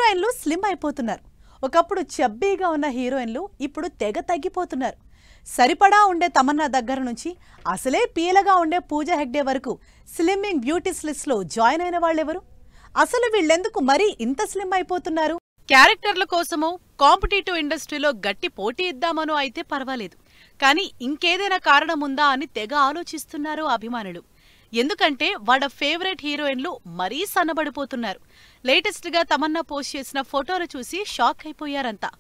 హీరోయిన్లు స్లిమ్ అయిపోతున్నారు. ఒకప్పుడు చబ్బీగా ఉన్న హీరోయిన్లు ఇప్పుడు తెగ తగ్గిపోతున్నారు. సరిపడా ఉండే తమన్నా దగ్గర నుంచి అసలే పీలగా ఉండే పూజా హెగ్డే వరకు స్లిమ్మింగ్ బ్యూటీస్ లిస్ట్ లో జాయిన్ అయిన వాళ్ళెవరు? అసలు వీళ్ళెందుకు మరీ ఇంత స్లిమ్ అయిపోతున్నారు? క్యారెక్టర్ల కోసమో కాంపిటేటివ్ ఇండస్ట్రీలో గట్టి పోటీ ఇద్దామనో అయితే పర్వాలేదు, కానీ ఇంకేదైనా కారణం ఉందా అని తెగ ఆలోచిస్తున్నారు అభిమానులు. ఎందుకంటే వాళ్ళ ఫేవరెట్ హీరోయిన్లు మరీ సన్నబడిపోతున్నారు. లేటెస్ట్ గా తమన్నా పోస్ట్ చేసిన ఫోటోలు చూసి షాక్ అయిపోయారంతా.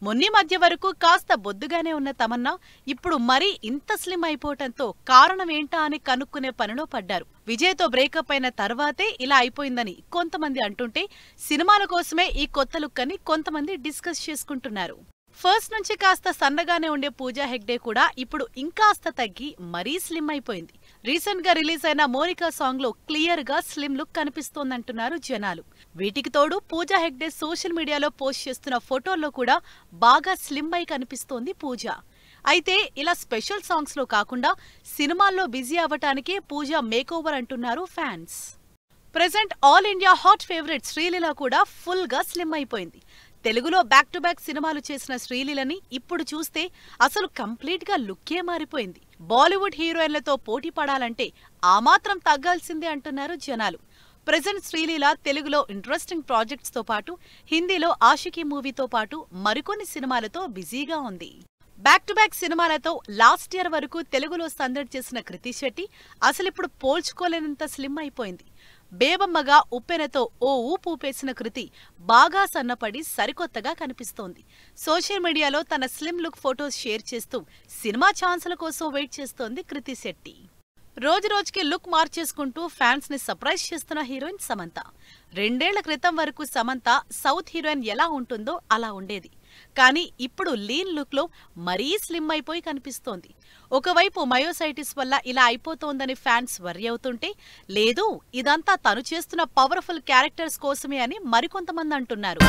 మొన్నీ మధ్య వరకు కాస్త బొద్దుగానే ఉన్న తమన్నా ఇప్పుడు మరీ ఇంత స్లిమ్ అయిపోవటంతో కారణం ఏంటా అని కనుక్కునే పనిలో పడ్డారు. విజయ్తో బ్రేకప్ అయిన తర్వాతే ఇలా అయిపోయిందని కొంతమంది అంటుంటే, సినిమాల కోసమే ఈ కొత్త లుక్ అని కొంతమంది డిస్కస్ చేసుకుంటున్నారు. ఫస్ట్ నుంచి కాస్త సన్నగానే ఉండే పూజా హెగ్డే కూడా ఇప్పుడు ఇంకాస్త తగ్గి మరీ స్లిమ్ అయిపోయింది. రీసెంట్ గా రిలీజ్ అయిన మోనికా సాంగ్ లో క్లియర్ గా స్లిమ్ లుక్ కనిపిస్తోందంటున్నారు జనాలు. వీటికి తోడు పూజా హెగ్డే సోషల్ మీడియాలో పోస్ట్ చేస్తున్న ఫోటోల్లో కూడా బాగా స్లిమ్ అయి కనిపిస్తోంది పూజ. అయితే ఇలా స్పెషల్ సాంగ్స్ లో కాకుండా సినిమాల్లో బిజీ అవ్వటానికే పూజ మేకోవర్ అంటున్నారు fans. Present all India hot favourite Sreeleela కూడా ఫుల్ గా స్లిమ్ అయిపోయింది. తెలుగులో బ్యాక్ టు బ్యాక్ సినిమాలు చేసిన శ్రీలీలని ఇప్పుడు చూస్తే అసలు కంప్లీట్ గా లుక్కే మారిపోయింది. బాలీవుడ్ హీరోయిన్లతో పోటీ పడాలంటే ఆ మాత్రం తగ్గాల్సిందే అంటున్నారు జనాలు. ప్రెజెంట్ శ్రీలీల తెలుగులో ఇంట్రెస్టింగ్ ప్రాజెక్ట్స్ తో పాటు హిందీలో ఆషికీ మూవీతో పాటు మరికొన్ని సినిమాలతో బిజీగా ఉంది. బ్యాక్ టు బ్యాక్ సినిమాలతో లాస్ట్ ఇయర్ వరకు తెలుగులో సందడి చేసిన కృతి శెట్టి అసలిప్పుడు పోల్చుకోలేనంత స్లిమ్ అయిపోయింది. బేబమ్మగా ఉప్పెనతో ఓ ఊపు ఊపేసిన కృతి బాగా సన్నపడి సరికొత్తగా కనిపిస్తోంది. సోషల్ మీడియాలో తన స్లిమ్ లుక్ ఫొటోస్ షేర్ చేస్తూ సినిమా ఛాన్సుల కోసం వెయిట్ చేస్తోంది కృతి శెట్టి. రోజు రోజుకి లుక్ మార్చేసుకుంటూ ఫ్యాన్స్ ని సర్ప్రైజ్ చేస్తున్న హీరోయిన్ సమంత. 2 ఏళ్ల క్రితం వరకు సమంత సౌత్ హీరోయిన్ ఎలా ఉంటుందో అలా ఉండేది. కానీ ఇప్పుడు లీన్ లుక్ లో మరీ స్లిమ్ అయిపోయి కనిపిస్తోంది. ఒకవైపు మయోసైటిస్ వల్ల ఇలా అయిపోతోందని ఫ్యాన్స్ వర్రీ అవుతుంటే, లేదు ఇదంతా తను చేస్తున్న పవర్ఫుల్ క్యారెక్టర్స్ కోసమే అని మరికొంతమంది అంటున్నారు.